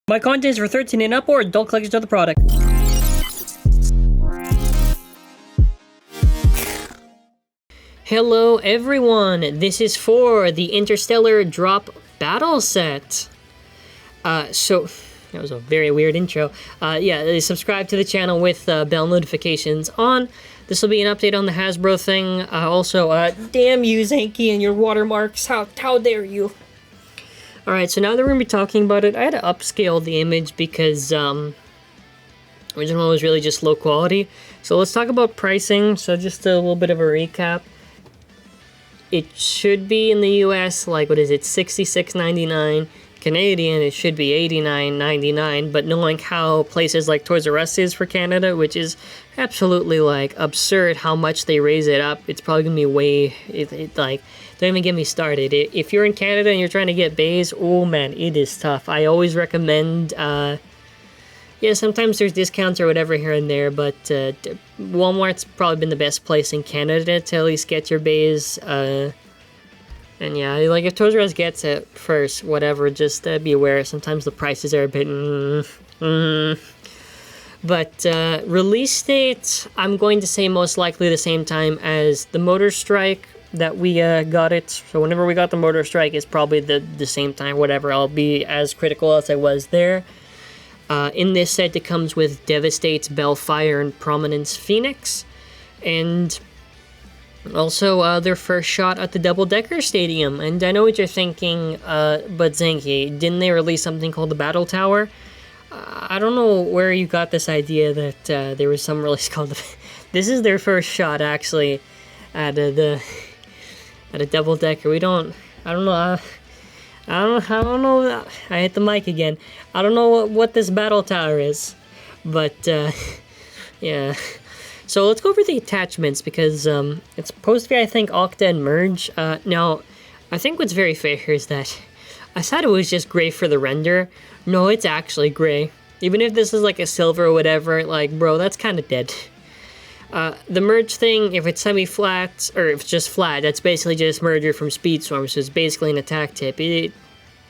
My content is for 13 and up or adult collectors of the product. Hello everyone, this is for the Interstellar Drop Battle Set. So, that was a very weird intro. Subscribe to the channel with bell notifications on. This will be an update on the Hasbro thing. Damn you, Zankye, and your watermarks. How dare you? Alright, so now that we're going to be talking about it, I had to upscale the image because original was really just low quality. So let's talk about pricing. So just a little bit of a recap. It should be in the US, like, what is it, $66.99. Canadian, it should be $89.99, but knowing how places like Toys R Us is for Canada, which is absolutely, like, absurd how much they raise it up, it's probably gonna be way, don't even get me started. If you're in Canada and you're trying to get bays, oh man, it is tough. I always recommend, sometimes there's discounts or whatever here and there, but Walmart's probably been the best place in Canada to at least get your bays. And yeah, like if Toys R Us gets it first, whatever, just be aware. Sometimes the prices are a bit But release date, I'm going to say most likely the same time as the Motor Strike that we got it. So whenever we got the Motor Strike, it's probably the same time, whatever. I'll be as critical as I was there. In this set, it comes with Devastate, Belfyre, and Prominence Phoenix. And also, their first shot at the double-decker stadium. And I know what you're thinking, but Zankye, didn't they release something called the Battle Tower? I don't know where you got this idea that there was some release called the... This is their first shot, actually, at a double-decker. I don't know, I hit the mic again. I don't know what this Battle Tower is, but, yeah. So let's go over the attachments, because it's supposed to be, I think, Octa and Merge. Now, I think what's very fair here is that I thought it was just gray for the render. No, it's actually gray. Even if this is like a silver or whatever, like, bro, that's kind of dead. The Merge thing, if it's semi-flat, or if it's just flat, that's basically just Merger from Speedstorm, so it's basically an attack tip.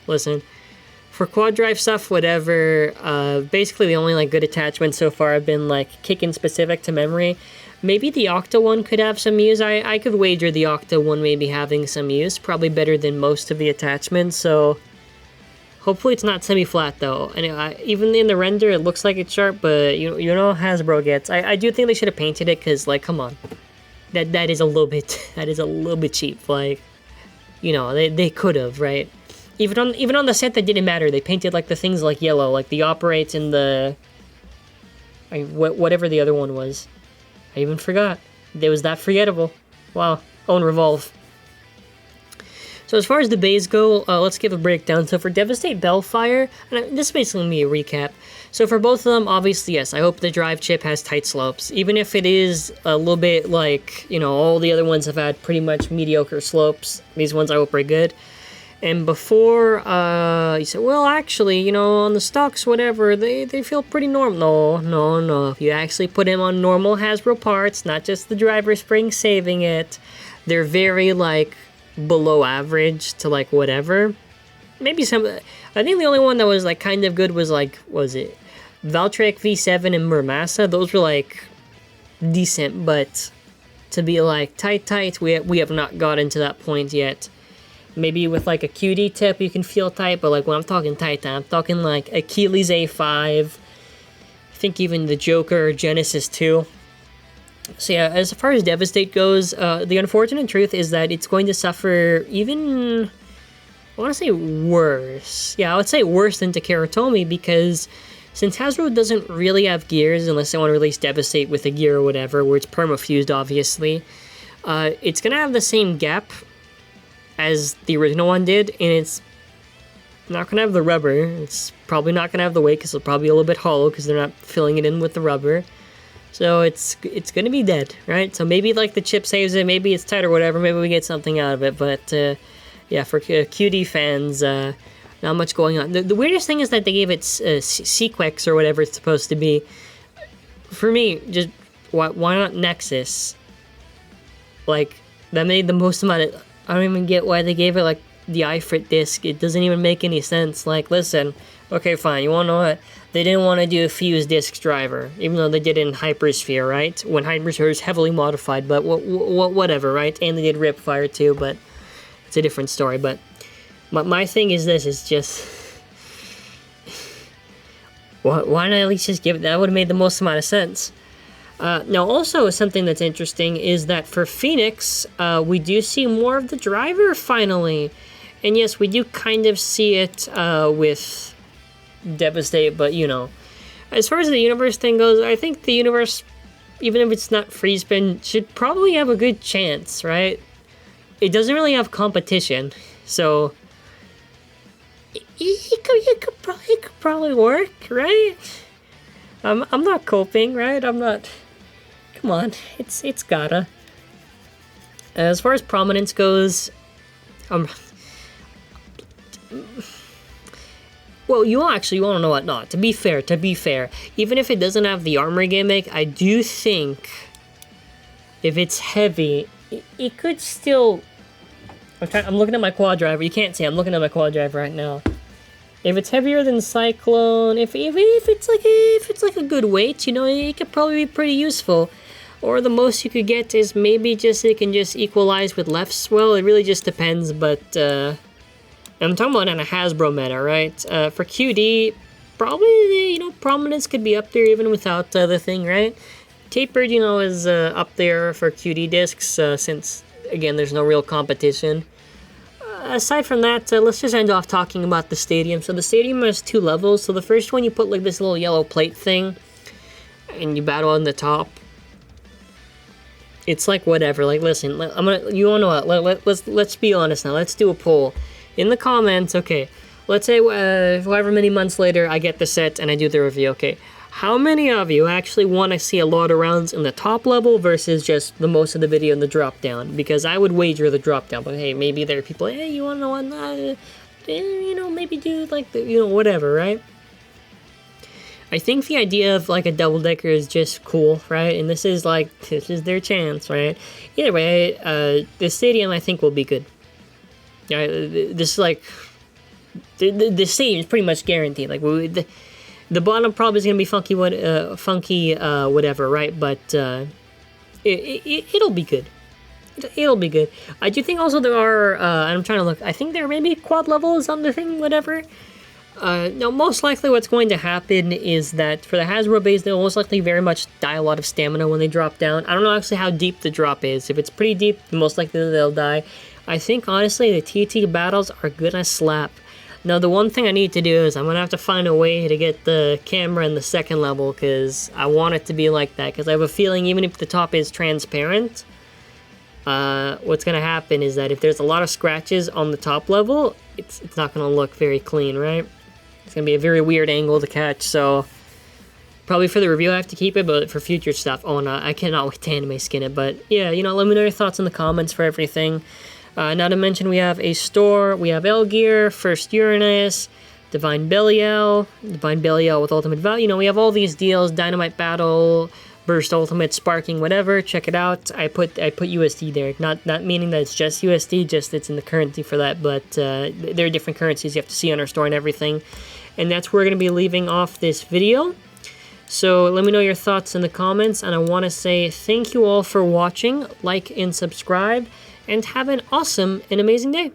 Listen, for QuadDrive stuff, whatever, basically the only, like, good attachments so far have been, like, kicking specific to memory. Maybe the Octa one could have some use. I could wager the Octa one may be having some use. Probably better than most of the attachments, so hopefully it's not semi-flat, though. And even in the render, it looks like it's sharp, but you know how Hasbro gets. I do think they should have painted it, because, like, come on. That is a little bit cheap. Like, you know, they could have, right? Even on the set that didn't matter, they painted like the things like yellow, like the Operate and the whatever the other one was. I even forgot. It was that forgettable. Wow. Oh, and Revolve. So as far as the bays go, let's give a breakdown. So for Devastate, Belfyre, and this is basically going to be a recap. So for both of them, obviously, yes, I hope the drive chip has tight slopes. Even if it is a little bit like, you know, all the other ones have had pretty much mediocre slopes. These ones I hope are good. And before, you said, well, actually, you know, on the stocks, whatever, they feel pretty normal. No. If you actually put them on normal Hasbro parts, not just the driver spring saving it, they're very, like, below average to, like, whatever. Maybe some... I think the only one that was, like, kind of good was, like, was it Valtryek V7 and Murmasa? Those were, like, decent, but to be, like, tight, we have not gotten to that point yet. Maybe with, like, a QD tip you can feel tight, but, like, when I'm talking tight, I'm talking, like, Achilles A5. I think even the Joker Genesis 2. So, yeah, as far as Devastate goes, the unfortunate truth is that it's going to suffer even... I want to say worse. Yeah, I would say worse than Takeratomi, because since Hasbro doesn't really have gears, unless they want to release Devastate with a gear or whatever, where it's perma-fused, obviously, it's going to have the same gap as the original one did, and it's not going to have the rubber. It's probably not going to have the weight, because it'll probably be a little bit hollow, because they're not filling it in with the rubber. So it's going to be dead, right? So maybe, like, the chip saves it, maybe it's tight or whatever, maybe we get something out of it, but, yeah, for QD fans, not much going on. The weirdest thing is that they gave it Sequex, or whatever it's supposed to be. For me, just, why not Nexus? Like, that made the most amount of... I don't even get why they gave it, like, the iFrit disc. It doesn't even make any sense. Like, listen, Okay, fine. You wanna know what? They didn't want to do a fused disc driver, even though they did it in Hypersphere, right? When Hypersphere is heavily modified, but whatever, right? And they did Ripfire too, but it's a different story. But my thing is this, is just... why not at least just give it... That would have made the most amount of sense. Now, also, something that's interesting is that for Phoenix, we do see more of the driver, finally. And yes, we do kind of see it with Devastate, but, you know. As far as the universe thing goes, I think the universe, even if it's not free spin, should probably have a good chance, right? It doesn't really have competition, so... It could probably work, right? I'm not coping, right? I'm not... Come on, it's gotta. As far as Prominence goes, well, you want to know what? Not to be fair, even if it doesn't have the armor gimmick, I do think if it's heavy, it could still. I'm looking at my QuadDrive. You can't see. I'm looking at my QuadDrive right now. If it's heavier than Cyclone, if it's like a good weight, you know, it could probably be pretty useful. Or the most you could get is maybe just it can just equalize with left swell. It really just depends, but I'm talking about on a Hasbro meta, right? For QD, probably, you know, Prominence could be up there even without the thing, right? Tapered, you know, is up there for QD discs since, again, there's no real competition. Aside from that, let's just end off talking about the stadium. So the stadium has 2 levels. So the first one, you put like this little yellow plate thing, and you battle on the top. It's like whatever. Like, listen, you wanna know what? Let's be honest now. Let's do a poll in the comments. Okay, let's say however many months later I get the set and I do the review. Okay, how many of you actually want to see a lot of rounds in the top level versus just the most of the video in the drop down? Because I would wager the drop down, but hey, maybe there are people, hey, you wanna know what? You know, maybe do like the, you know, whatever, right? I think the idea of like a double-decker is just cool, right? And this is their chance, right? Either way, the stadium I think will be good. Yeah, this is like the stadium is pretty much guaranteed. Like the bottom probably is gonna be funky, whatever, right? But it'll be good. It'll be good. I do think also there are. I'm trying to look. I think there may be quad levels on the thing, whatever. No, most likely what's going to happen is that for the Hasbro base, they'll most likely very much die a lot of stamina when they drop down. I don't know actually how deep the drop is. If it's pretty deep, most likely they'll die. I think, honestly, the TT battles are gonna slap. Now, the one thing I need to do is I'm gonna have to find a way to get the camera in the second level, because I want it to be like that, because I have a feeling even if the top is transparent, what's gonna happen is that if there's a lot of scratches on the top level, it's not gonna look very clean, right? It's gonna be a very weird angle to catch, so probably for the review I have to keep it, but for future stuff, oh no, I cannot wait to anime skin it. But yeah, you know, let me know your thoughts in the comments for everything. Not to mention we have a store, we have Elgear, First Uranus, Divine Belial with Ultimate Value. You know, we have all these deals, Dynamite Battle, Burst Ultimate, Sparking, whatever. Check it out. I put USD there. Not meaning that it's just USD, just it's in the currency for that, but there are different currencies you have to see on our store and everything. And that's where we're going to be leaving off this video. So let me know your thoughts in the comments, and I want to say thank you all for watching, like and subscribe, and have an awesome and amazing day.